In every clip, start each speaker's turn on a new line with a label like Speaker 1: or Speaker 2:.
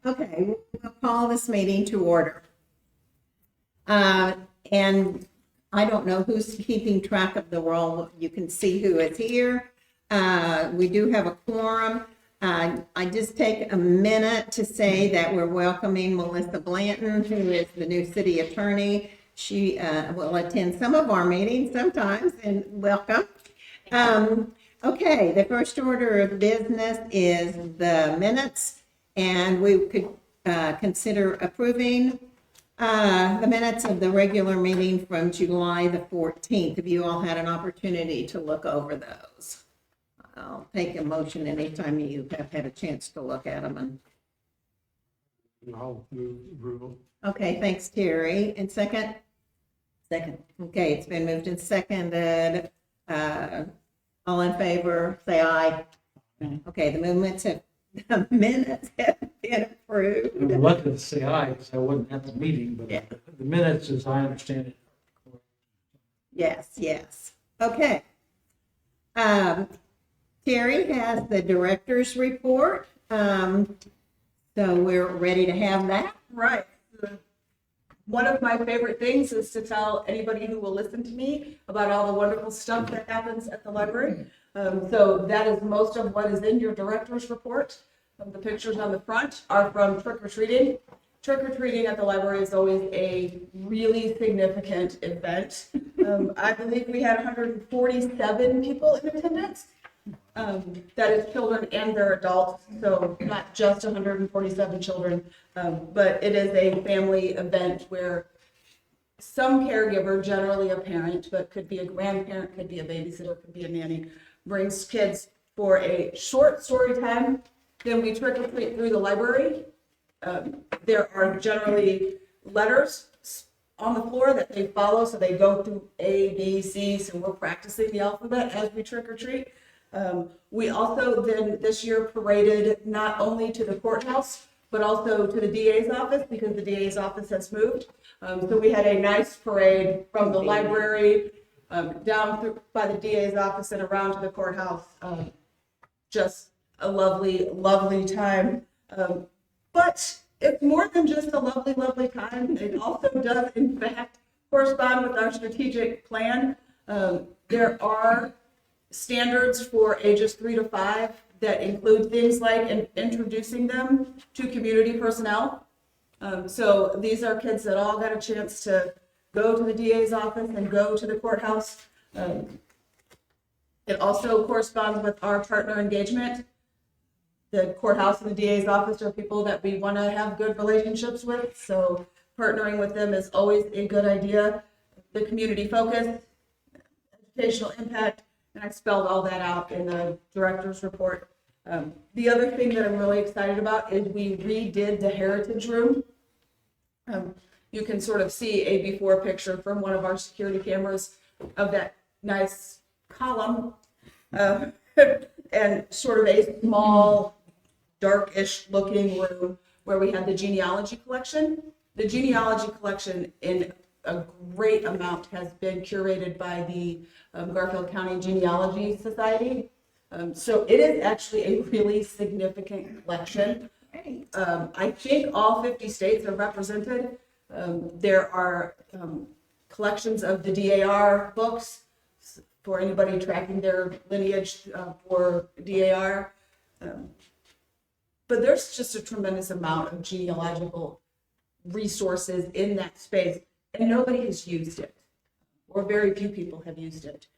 Speaker 1: Okay, we'll call this meeting to order. And I don't know who's keeping track of the roll. You can see who is here. We do have a quorum. I just take a minute to say that we're welcoming Melissa Blanton, who is the new city attorney. She will attend some of our meetings sometimes, and welcome. Okay, the first order of business is the minutes, and we could consider approving the minutes of the regular meeting from July the 14th. Have you all had an opportunity to look over those? I'll take a motion anytime you have had a chance to look at them. And
Speaker 2: I'll move approval.
Speaker 1: okay, thanks, Terry. And second? Second. Okay, it's been moved and seconded. All in favor, say aye. Okay, the minutes have been approved.
Speaker 2: I'm reluctant to say aye because I wasn't at the meeting, but
Speaker 1: Yeah.
Speaker 2: the minutes, as I understand it.
Speaker 1: Yes, yes. Okay. Terry has the director's report. So we're ready to have that.
Speaker 3: Right. One of my favorite things is to tell anybody who will listen to me about all the wonderful stuff that happens at the library. So that is most of what is in your director's report. The pictures on the front are from trick-or-treating. Trick-or-treating at the library is always a really significant event. I believe we had 147 people in attendance. That is children and their adults, so not just 147 children, but it is a family event where some caregiver, generally a parent, but could be a grandparent, could be a babysitter, could be a nanny, brings kids for a short story time. Then we trick or treat through the library. There are generally letters on the floor that they follow, so they go through A, B, C, so we're practicing the alphabet as we trick or treat. We also then this year paraded not only to the courthouse, but also to the DA's office because the DA's office has moved. So we had a nice parade from the library down through by the DA's office and around to the courthouse. Just a lovely, lovely time. But it's more than just a lovely, lovely time. It also does, in fact, correspond with our strategic plan. There are standards for ages 3 to 5 that include things like introducing them to community personnel. So these are kids that all got a chance to go to the DA's office and go to the courthouse. It also corresponds with our partner engagement. The courthouse and the DA's office are people that we want to have good relationships with, so partnering with them is always a good idea. The community focus, educational impact, and I spelled all that out in the director's report. The other thing that I'm really excited about is we redid the heritage room. You can sort of see a before picture from one of our security cameras of that nice column and sort of a small, darkish looking room where we had the genealogy collection. The genealogy collection in a great amount has been curated by the Garfield County Genealogy Society. So it is actually a really significant collection. I think all 50 states are represented. There are collections of the DAR books for anybody tracking their lineage for DAR. But there's just a tremendous amount of genealogical resources in that space, and nobody has used it, or very few people have used it.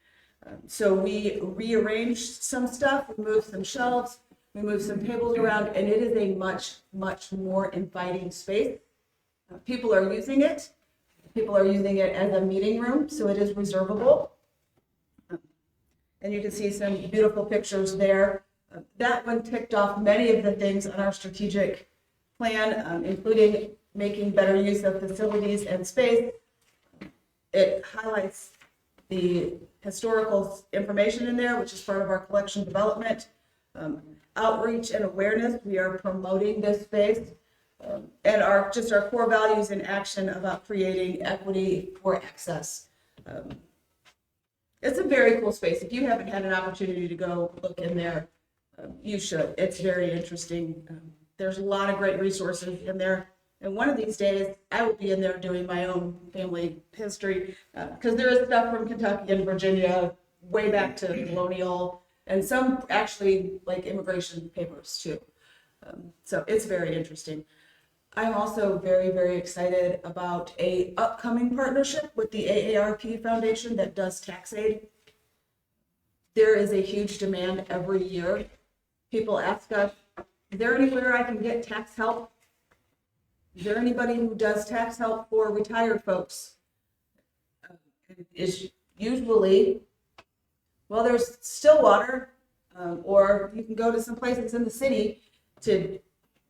Speaker 3: So we rearranged some stuff, we moved some shelves, we moved some tables around, and it is a much, much more inviting space. People are using it. People are using it as a meeting room, so it is reservable. And you can see some beautiful pictures there. That one ticked off many of the things on our strategic plan, including making better use of facilities and space. It highlights the historical information in there, which is part of our collection development. Outreach and awareness, we are promoting this space. And our core values in action about creating equity for access. It's a very cool space. If you haven't had an opportunity to go look in there, you should. It's very interesting. There's a lot of great resources in there. And one of these days, I will be in there doing my own family history, because there is stuff from Kentucky and Virginia, way back to colonial, and some actually like immigration papers too. So it's very interesting. I'm also very, very excited about a upcoming partnership with the AARP Foundation that does tax aid. There is a huge demand every year. People ask us, is there anywhere I can get tax help? Is there anybody who does tax help for retired folks? Is usually, well, there's Stillwater, or you can go to some places in the city to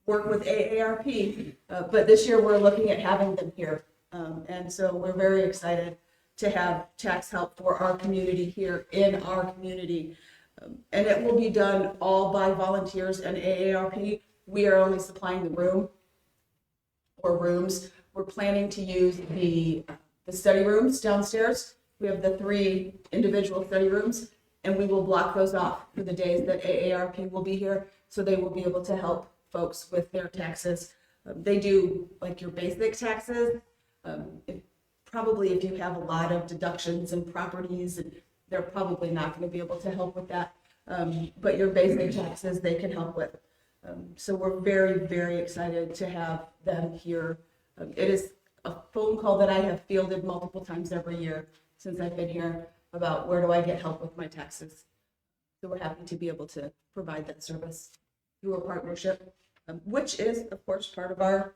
Speaker 3: work with AARP, but this year we're looking at having them here. And so we're very excited to have tax help for our community here in our community. And it will be done all by volunteers and AARP. We are only supplying the room or rooms. We're planning to use the study rooms downstairs. We have the 3 individual study rooms, and we will block those off for the days that AARP will be here, so they will be able to help folks with their taxes. They do like your basic taxes. Probably if you have a lot of deductions and properties, they're probably not going to be able to help with that. But your basic taxes, they can help with. So we're very, very excited to have them here. It is a phone call that I have fielded multiple times every year since I've been here about where do I get help with my taxes. So we're happy to be able to provide that service through a partnership, which is, of course, part of our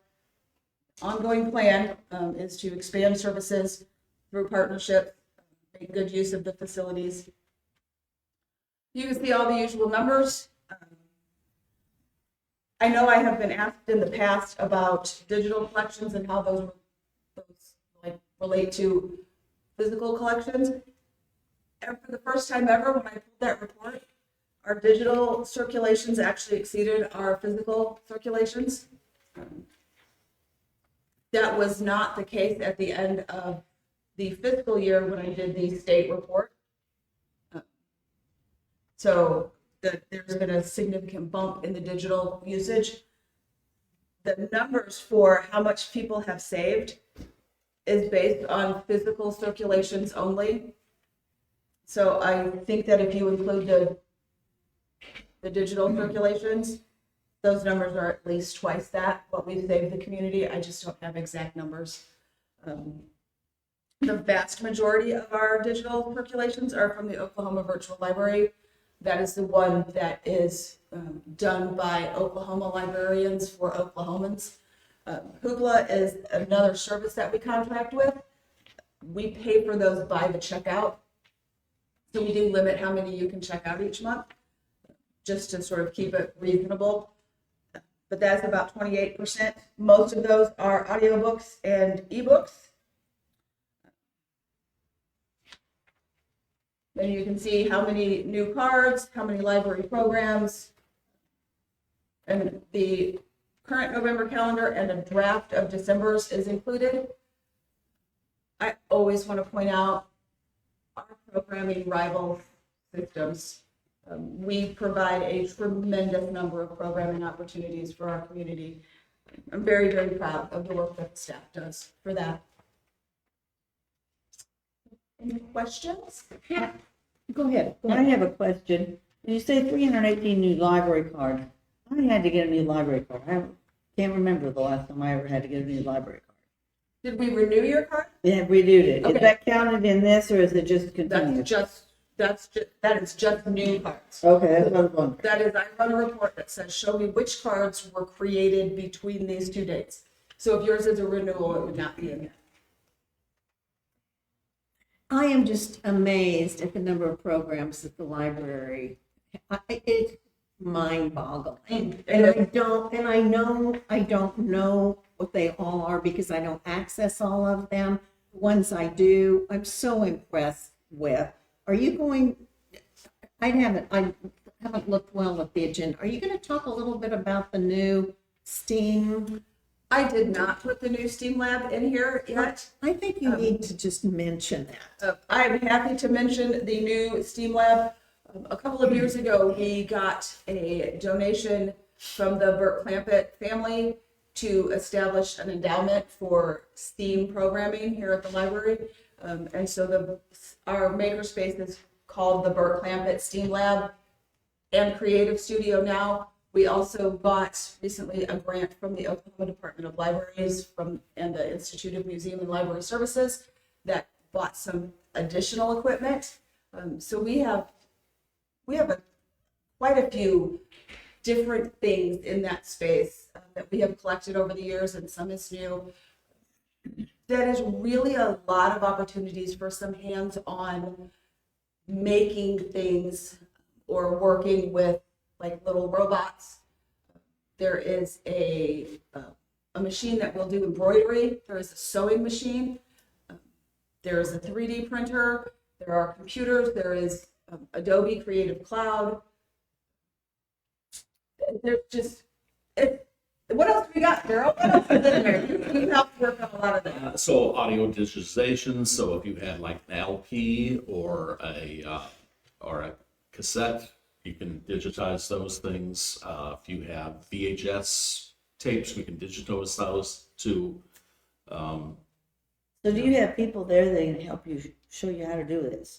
Speaker 3: ongoing plan, is to expand services through partnership, make good use of the facilities. You can see all the usual numbers. I know I have been asked in the past about digital collections and how those like relate to physical collections. And for the first time ever, when I pulled that report, our digital circulations actually exceeded our physical circulations. That was not the case at the end of the fiscal year when I did the state report. So there's been a significant bump in the digital usage. The numbers for how much people have saved is based on physical circulations only. So I think that if you include the digital circulations, those numbers are at least twice that, what we've saved the community. I just don't have exact numbers. The vast majority of our digital circulations are from the Oklahoma Virtual Library. That is the one that is done by Oklahoma librarians for Oklahomans. Hoopla is another service that we contract with. We pay for those by the checkout. So we do limit how many you can check out each month, just to sort of keep it reasonable. But that's about 28%. Most of those are audiobooks and ebooks. Then you can see how many new cards, how many library programs, and the current November calendar and a draft of December's is included. I always want to point out our programming rivals systems. We provide a tremendous number of programming opportunities for our community. I'm very, very proud of the work that the staff does for that. Any questions?
Speaker 1: Yeah, go ahead.
Speaker 4: I have a question. You say 318 new library cards. I had to get a new library card. I can't remember the last time I ever had to get a new library card.
Speaker 3: Did we renew your card?
Speaker 4: Yeah, renewed it.
Speaker 3: Okay.
Speaker 4: Is that counted in this, or is it just continuous?
Speaker 3: That is just new cards.
Speaker 4: Okay, that's what I was wondering.
Speaker 3: That is, I run a report that says, show me which cards were created between these two dates. So if yours is a renewal, it would not be in there.
Speaker 1: I am just amazed at the number of programs at the library. It's mind-boggling. And I don't know what they all are because I don't access all of them. The ones I do, I'm so impressed with. Are you going, I haven't looked well at the agenda. Are you going to talk a little bit about the new STEAM?
Speaker 3: I did not put the new STEAM lab in here yet.
Speaker 1: I think you need to just mention that.
Speaker 3: I'm happy to mention the new STEAM lab. A couple of years ago, we got a donation from the Burt Clampett family to establish an endowment for STEAM programming here at the library. And so our makerspace is called the Burt Clampett STEAM Lab and Creative Studio now. We also got recently a grant from the Oklahoma Department of Libraries and the Institute of Museum and Library Services that bought some additional equipment. So we have quite a few different things in that space that we have collected over the years, and some is new. That is really a lot of opportunities for some hands-on making things or working with like little robots. There is a machine that will do embroidery. There is a sewing machine. There is a 3D printer. There are computers. There is Adobe Creative Cloud. There's just, what else we got, Daryl? What else is in there? You helped work on a lot of that.
Speaker 5: So audio digitization. So if you had like an LP or a cassette, you can digitize those things. If you have VHS tapes, we can digitize those to.
Speaker 4: So do you have people there that can help you, show you how to do this?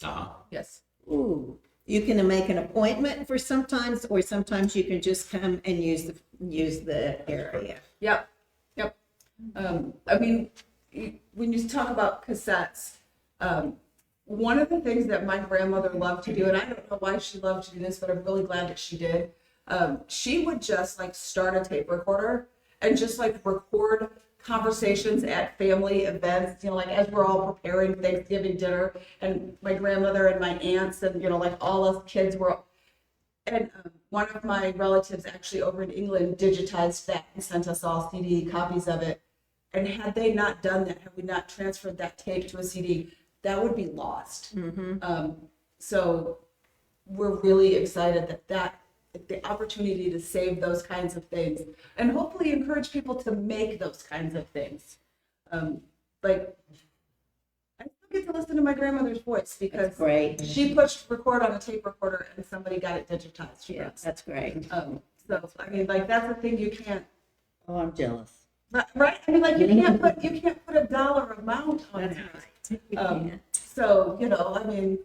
Speaker 3: Yes.
Speaker 4: Ooh,
Speaker 1: You can make an appointment for sometimes, or sometimes you can just come and use the area.
Speaker 3: Yep. I mean, when you talk about cassettes, one of the things that my grandmother loved to do, and I don't know why she loved to do this, but I'm really glad that she did. She would just like start a tape recorder and just like record conversations at family events, like as we're all preparing Thanksgiving dinner, and my grandmother and my aunts and, like all us kids were, and one of my relatives actually over in England digitized that and sent us all CD copies of it. And had they not done that, had we not transferred that tape to a CD, that would be lost. So we're really excited that the opportunity to save those kinds of things and hopefully encourage people to make those kinds of things. Like, I still get to listen to my grandmother's voice because
Speaker 1: That's great.
Speaker 3: she pushed record on a tape recorder and somebody got it digitized.
Speaker 1: Yeah, that's great.
Speaker 3: So I mean, like, that's a thing you can't,
Speaker 4: oh, I'm jealous.
Speaker 3: right? I mean, like, you can't put a dollar amount on it. So, I mean,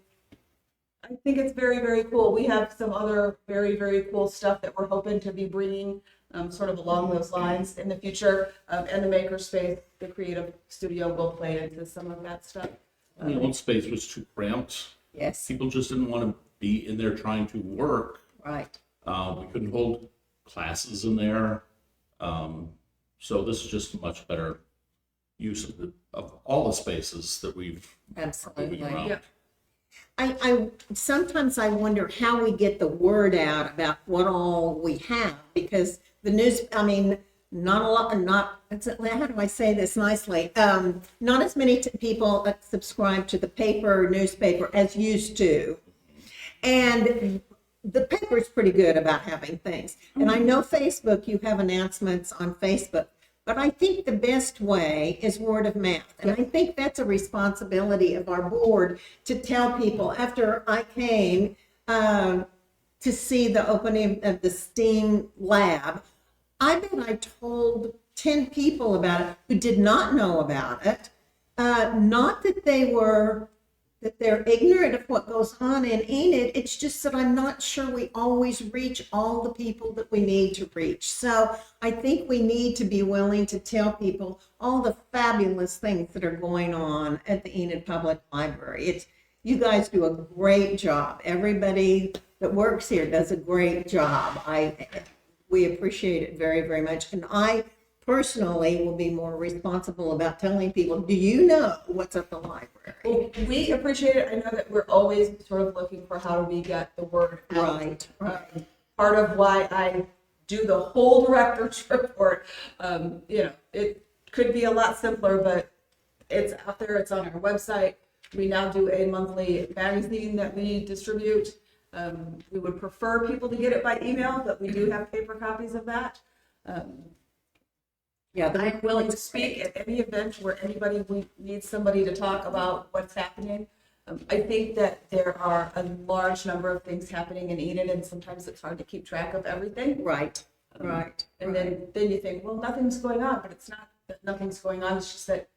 Speaker 3: I think it's very, very cool. We have some other very, very cool stuff that we're hoping to be bringing sort of along those lines in the future. And the makerspace, the creative studio will play into some of that stuff.
Speaker 5: The old space was too cramped.
Speaker 1: Yes,
Speaker 5: People just didn't want to be in there trying to work.
Speaker 1: right.
Speaker 5: We couldn't hold classes in there. So this is just a much better use of all the spaces that we've moving
Speaker 1: Absolutely.
Speaker 5: around.
Speaker 3: Yeah.
Speaker 1: I sometimes I wonder how we get the word out about what all we have, because the news, I mean, not a lot, how do I say this nicely? Not as many people subscribe to the paper, newspaper as used to. And the paper's pretty good about having things. And I know Facebook, you have announcements on Facebook, but I think the best way is word of mouth. And I think that's a responsibility of our board to tell people. After I came to see the opening of the STEAM lab, I bet I told 10 people about it who did not know about it. Not that they're ignorant of what goes on in Enid. It's just that I'm not sure we always reach all the people that we need to reach. So I think we need to be willing to tell people all the fabulous things that are going on at the Enid Public Library. You guys do a great job. Everybody that works here does a great job. We appreciate it very, very much. And I personally will be more responsible about telling people, do you know what's at the library?
Speaker 3: Well, we appreciate it. I know that we're always sort of looking for how do we get the word out.
Speaker 1: Right.
Speaker 3: Part of why I do the whole director's report, it could be a lot simpler, but it's out there. It's on our website. We now do a monthly magazine that we distribute. We would prefer people to get it by email, but we do have paper copies of that.
Speaker 1: Yeah,
Speaker 3: I'm willing to speak at any event where anybody needs somebody to talk about what's happening. I think that there are a large number of things happening in Enid, and sometimes it's hard to keep track of everything.
Speaker 1: right. Right.
Speaker 3: And then you think, well, nothing's going on, but it's not that nothing's going on. It's just that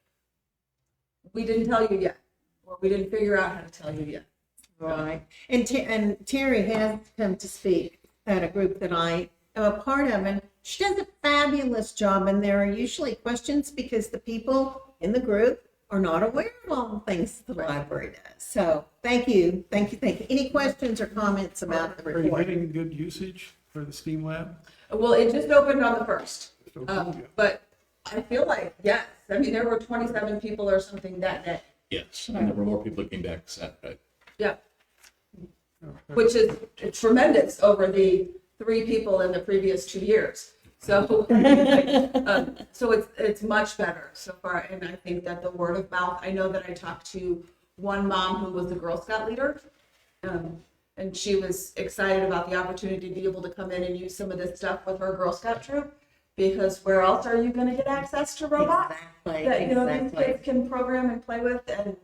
Speaker 3: we didn't tell you yet, or we didn't figure out how to tell you yet.
Speaker 1: Right. And Terry has come to speak at a group that I am a part of, and she does a fabulous job. And there are usually questions because the people in the group are not aware of all the things the library does. So thank you. Any questions or comments about the
Speaker 6: Are you
Speaker 1: report?
Speaker 6: getting good usage for the STEAM lab?
Speaker 3: Well, it just opened on the 1st.
Speaker 6: Yeah.
Speaker 3: But I feel like, yes, I mean, there were 27 people or something that day.
Speaker 5: Yes, and there were more people that came back Saturday.
Speaker 3: Yeah. Which is tremendous over the 3 people in the previous 2 years. So, so it's much better so far. And I think that the word of mouth, I know that I talked to one mom who was the Girl Scout leader. And she was excited about the opportunity to be able to come in and use some of this stuff with her Girl Scout troop. Because where else are you going to get access to robots
Speaker 1: Exactly.
Speaker 3: that these kids can program and play with and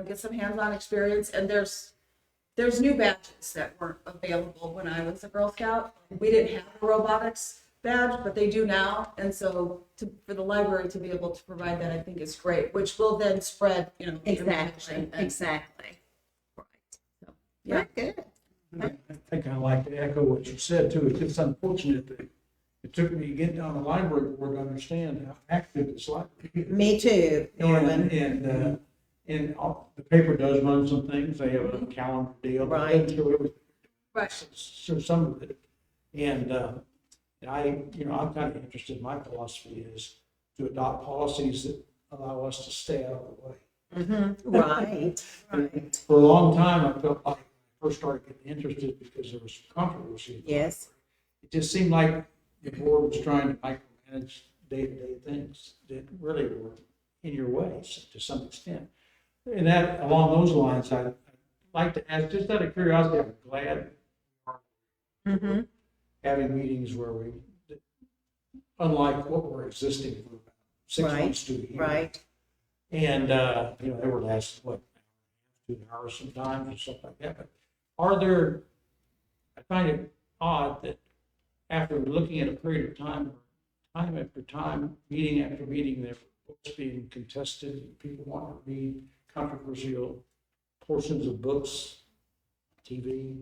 Speaker 3: get some hands-on experience? And there's new badges that weren't available when I was a Girl Scout. We didn't have a robotics badge, but they do now. And so for the library to be able to provide that, I think is great, which will then spread, the information.
Speaker 1: Exactly. Right. So,
Speaker 3: Yeah.
Speaker 1: Very good.
Speaker 2: I think I'd like to echo what you said too. It's just unfortunate that it took me to get down the library board to understand how active this library is.
Speaker 1: Me too, Norman.
Speaker 2: And the paper does run some things. They have a calendar deal. but
Speaker 1: Right.
Speaker 2: they show everything.
Speaker 3: Right.
Speaker 2: So some of it. And I'm kind of interested, my philosophy is to adopt policies that allow us to stay out of the way.
Speaker 1: Right. Right.
Speaker 2: For a long time, I felt like I first started getting interested because there was some controversy.
Speaker 1: Yes.
Speaker 2: It just seemed like the board was trying to micromanage day-to-day things that really were in your way to some extent. And that, along those lines, I'd like to ask, just out of curiosity, I'm glad
Speaker 1: Mm-hmm.
Speaker 2: having meetings where we, unlike what we're existing for about 6
Speaker 1: Right,
Speaker 2: months to a year.
Speaker 1: Right.
Speaker 2: And, they were last, 2 hours sometimes and stuff like that. But are there, I find it odd that after looking at a period of time after time, meeting after meeting, there were books being contested, and people want to read controversial portions of books, TV,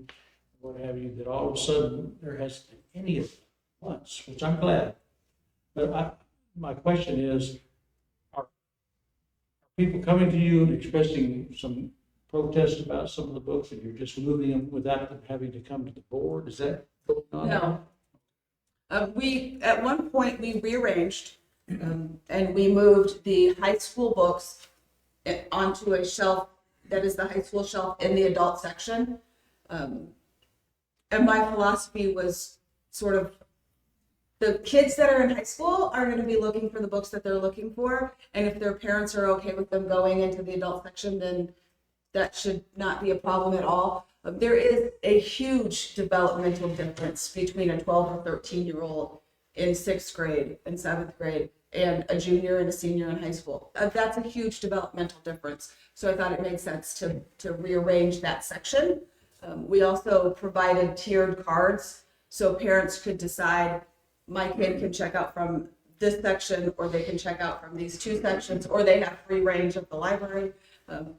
Speaker 2: what have you, that all of a sudden there hasn't been any of it once, which I'm glad. But my question is, are people coming to you and expressing some protest about some of the books and you're just moving them without them having to come to the board? Is that going on?
Speaker 3: No. At one point, we rearranged and we moved the high school books onto a shelf that is the high school shelf in the adult section. And my philosophy was sort of the kids that are in high school are going to be looking for the books that they're looking for. And if their parents are okay with them going into the adult section, then that should not be a problem at all. There is a huge developmental difference between a 12 or 13-year-old in 6th grade and 7th grade and a junior and a senior in high school. That's a huge developmental difference. So I thought it made sense to rearrange that section. We also provided tiered cards so parents could decide, my kid can check out from this section, or they can check out from these 2 sections, or they have free range of the library.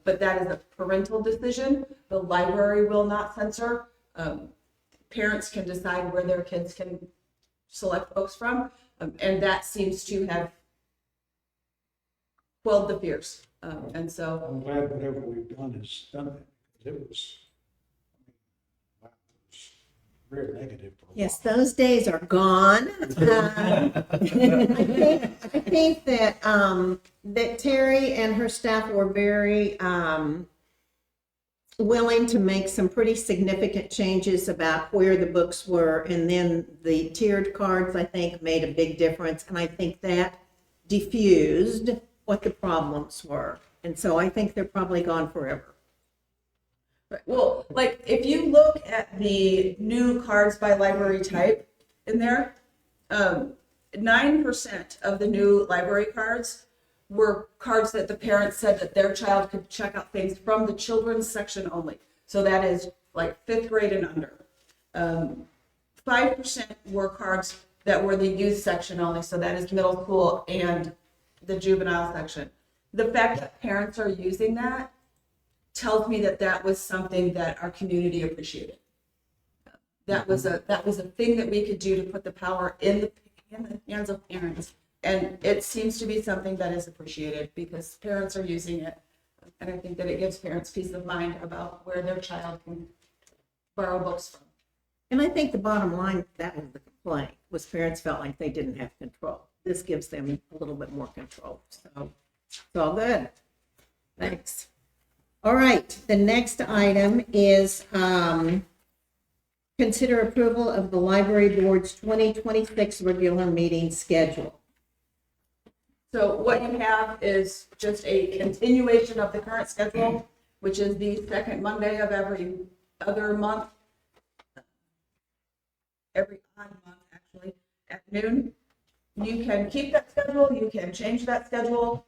Speaker 3: But that is a parental decision. The library will not censor. Parents can decide where their kids can select books from. And that seems to have quelled the fears. And so,
Speaker 2: I'm glad whatever we've done is done it, because it was very negative. For a
Speaker 1: Yes,
Speaker 2: while.
Speaker 1: those days are gone. I think that that Terry and her staff were very willing to make some pretty significant changes about where the books were, and then the tiered cards, I think, made a big difference, and I think that diffused what the problems were, and so I think they're probably gone forever.
Speaker 3: well, like if you look at the new cards by library type in there, 9% of the new library cards were cards that the parents said that their child could check out things from the children's section only. So that is like 5th grade and under. 5% were cards that were the youth section only, so that is middle school and the juvenile section. The fact that parents are using that tells me that that was something that our community appreciated. That was a thing that we could do to put the power in the hands of parents. And it seems to be something that is appreciated because parents are using it. And I think that it gives parents peace of mind about where their child can borrow books from.
Speaker 1: And I think the bottom line, that was the complaint, was parents felt like they didn't have control. This gives them a little bit more control. So it's all good. Thanks. All right, the next item is consider approval of the library board's 2026 regular meeting schedule.
Speaker 3: So what you have is just a continuation of the current schedule, which is the second Monday of every other month. Every odd month, actually, at noon. You can keep that schedule, you can change that schedule.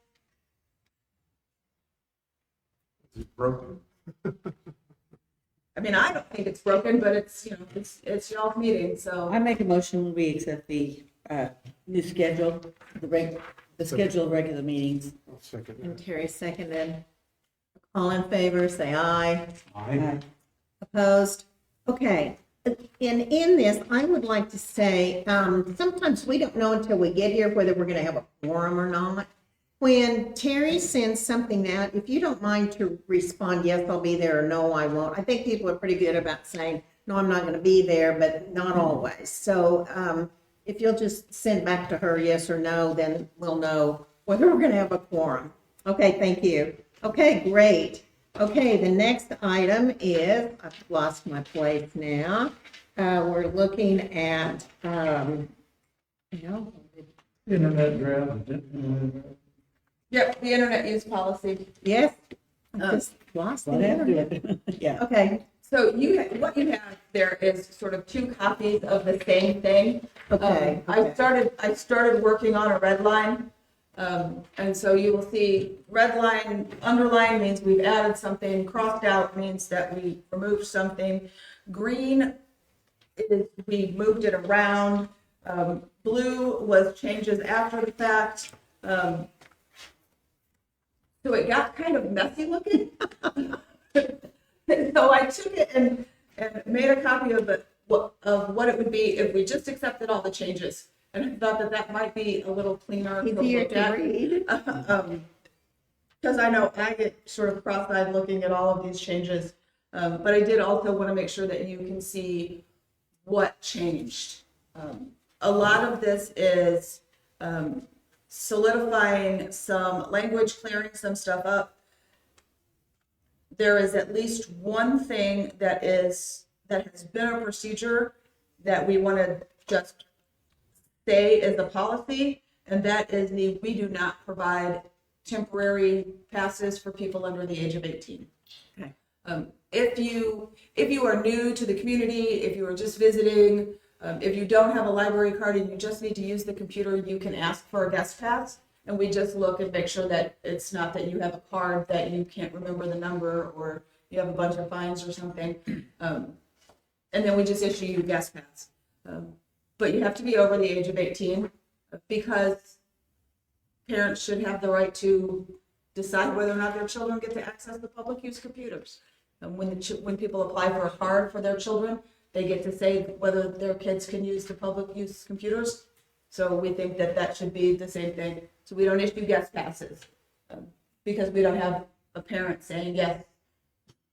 Speaker 6: It's broken.
Speaker 3: I mean, I don't think it's broken, but it's, it's y'all's meeting, so.
Speaker 4: I make a motion when we accept the new schedule, the schedule of regular meetings.
Speaker 6: I'll second
Speaker 1: And
Speaker 6: that.
Speaker 1: Terry seconded. All in favor, say aye.
Speaker 4: Aye.
Speaker 1: Opposed? Okay. In this, I would like to say, sometimes we don't know until we get here whether we're going to have a quorum or not. When Terry sends something out, if you don't mind to respond, yes, I'll be there, or no, I won't. I think people are pretty good about saying, no, I'm not going to be there, but not always. So if you'll just send back to her yes or no, then we'll know whether we're going to have a quorum. Okay, thank you. Okay, great. Okay, the next item is, I've lost my place now. We're looking at,
Speaker 2: Internet draft.
Speaker 3: Yep, the internet use policy.
Speaker 1: yes, I just lost the
Speaker 4: What
Speaker 1: internet.
Speaker 4: happened? Yeah.
Speaker 1: Okay,
Speaker 3: So what you have there is sort of two copies of the same thing.
Speaker 1: okay.
Speaker 3: I started working on a red line. And so you will see red line, underline means we've added something, crossed out means that we removed something. Green is we moved it around. Blue was changes after the fact. So it got kind of messy looking. So I took it and made a copy of it, of what it would be if we just accepted all the changes. And I thought that might be a little cleaner to
Speaker 1: Easier
Speaker 3: look
Speaker 1: to
Speaker 3: at.
Speaker 1: read.
Speaker 3: Because I know I get sort of cross-eyed looking at all of these changes. But I did also want to make sure that you can see what changed. A lot of this is solidifying some language, clearing some stuff up. There is at least one thing that has been a procedure that we want to just say is a policy, and that is we do not provide temporary passes for people under the age of 18.
Speaker 1: Okay.
Speaker 3: If you are new to the community, if you are just visiting, if you don't have a library card and you just need to use the computer, you can ask for a guest pass. And we just look and make sure that it's not that you have a card that you can't remember the number or you have a bunch of fines or something. And then we just issue you a guest pass. But you have to be over the age of 18 because parents should have the right to decide whether or not their children get to access the public use computers. And when people apply for a card for their children, they get to say whether their kids can use the public use computers. So we think that should be the same thing. So we don't issue guest passes because we don't have a parent saying yes.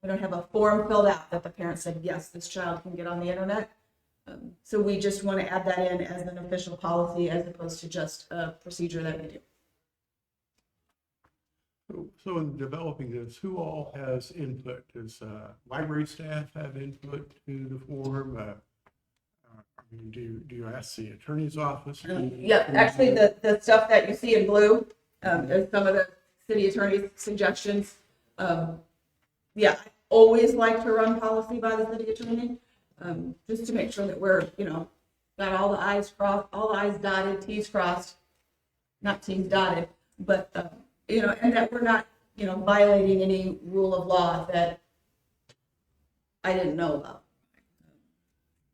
Speaker 3: We don't have a form filled out that the parent said, yes, this child can get on the internet. So we just want to add that in as an official policy as opposed to just a procedure that we do.
Speaker 6: So in developing this, who all has input? Does library staff have input to the form? I mean, do you ask the attorney's office?
Speaker 3: Yeah, actually, the stuff that you see in blue is some of the city attorney's suggestions. Yeah, I always like to run policy by the city attorney, just to make sure that we're, got all the I's crossed, all the I's dotted, T's crossed, not T's dotted, but, and that we're not, violating any rule of law that I didn't know about.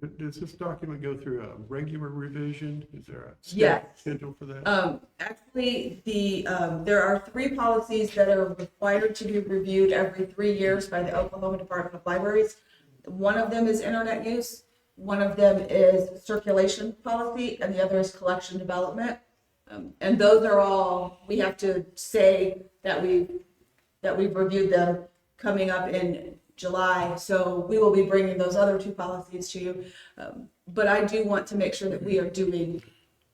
Speaker 6: But does this document go through a regular revision? Is there a
Speaker 3: Yes.
Speaker 6: schedule for that?
Speaker 3: Actually, there are 3 policies that are required to be reviewed every 3 years by the Oklahoma Department of Libraries. One of them is internet use, one of them is circulation policy, and the other is collection development. And those are all, we have to say that we've reviewed them coming up in July. So we will be bringing those other 2 policies to you. But I do want to make sure that we are doing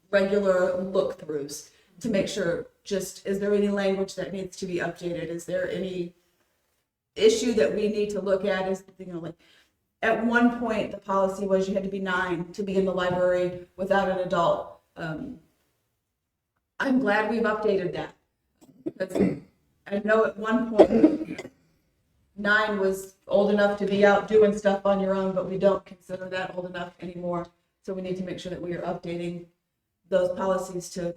Speaker 3: regular look-throughs to make sure, just, is there any language that needs to be updated? Is there any issue that we need to look at? Is, like, at one point, the policy was you had to be 9 to be in the library without an adult. I'm glad we've updated that. Because I know at one point, 9 was old enough to be out doing stuff on your own, but we don't consider that old enough anymore. So we need to make sure that we are updating those policies to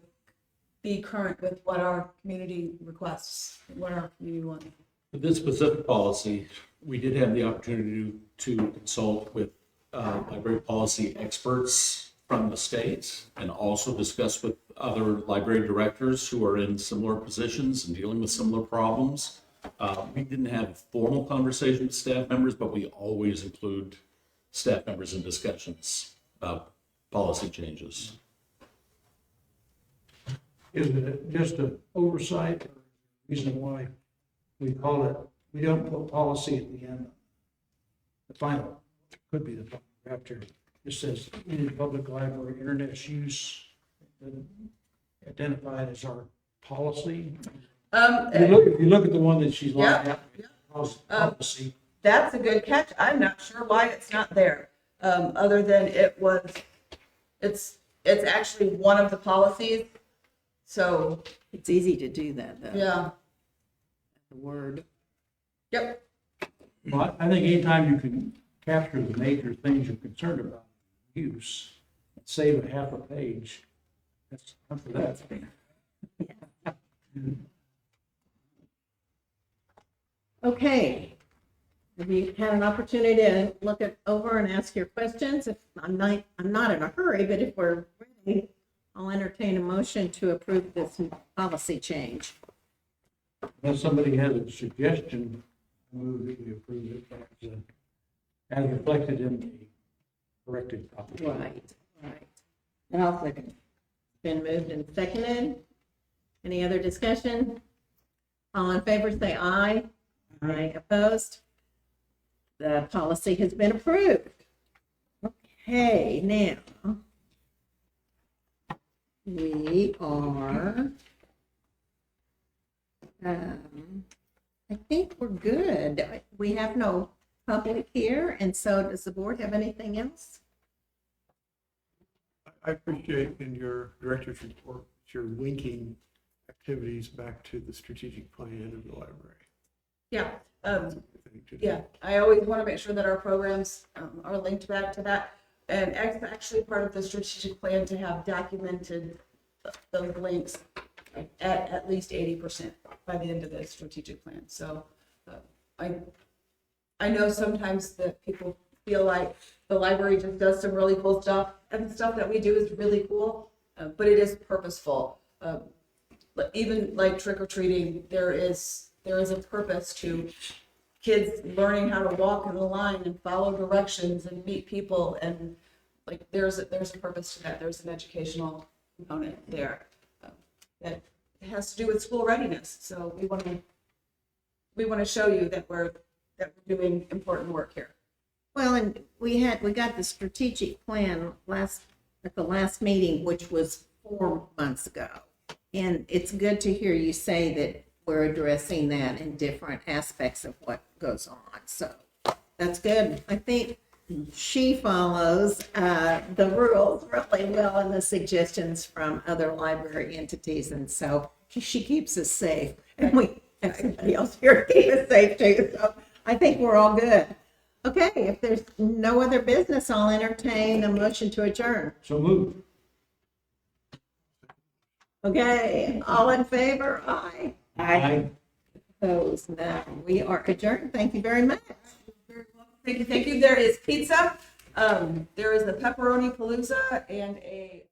Speaker 3: be current with what our community requests, what our community wants.
Speaker 5: For this specific policy, we did have the opportunity to consult with library policy experts from the state and also discuss with other library directors who are in similar positions and dealing with similar problems. We didn't have a formal conversation with staff members, but we always include staff members in discussions about policy changes.
Speaker 2: Is it just an oversight or reason why we call it, we don't put policy at the end? The final, could be the final after, it says Enid Public Library internet use identified as our policy. If you look at the one that she's lined out, policy.
Speaker 3: That's a good catch. I'm not sure why it's not there. Other than it's actually one of the policies. So,
Speaker 1: It's easy to do that, though.
Speaker 3: yeah.
Speaker 1: The word.
Speaker 3: Yep.
Speaker 2: Well, I think anytime you can capture the major things you're concerned about, use, and save a half a page, that's enough for that.
Speaker 1: Okay. Have you had an opportunity to look it over and ask your questions? If I'm not in a hurry, but if we're ready, I'll entertain a motion to approve this policy change.
Speaker 2: Unless somebody has a suggestion, I move that we approve it as reflected in the corrected copy.
Speaker 1: Right. And I'll second. Been moved and seconded. Any other discussion? All in favor, say aye. Aye. Opposed? The policy has been approved. Okay, now we are, I think we're good. We have no public here, and so does the board have anything else?
Speaker 6: I appreciate in your director's report, you're linking activities back to the strategic plan of the library.
Speaker 3: Yeah.
Speaker 6: That's a good thing to do.
Speaker 3: Yeah. I always want to make sure that our programs are linked back to that. And it's actually part of the strategic plan to have documented those links at least 80% by the end of the strategic plan. So I know sometimes that people feel like the library just does some really cool stuff, and the stuff that we do is really cool, but it is purposeful. But even like trick or treating, there is a purpose to kids learning how to walk in the line and follow directions and meet people, and like there's a purpose to that. There's an educational component there that has to do with school readiness. So we want to show you that we're doing important work here.
Speaker 1: Well, and we got the strategic plan at the last meeting, which was 4 months ago. And it's good to hear you say that we're addressing that in different aspects of what goes on. So that's good. I think she follows the rules really well and the suggestions from other library entities. And so she keeps us safe. And everybody else here keeps us safe too. So I think we're all good. Okay, if there's no other business, I'll entertain a motion to adjourn.
Speaker 2: So move.
Speaker 1: Okay, all in favor? Aye.
Speaker 2: Aye.
Speaker 1: Opposed? No. We are adjourned. Thank you very much.
Speaker 3: Thank you. There is pizza There is a pepperoni palooza and a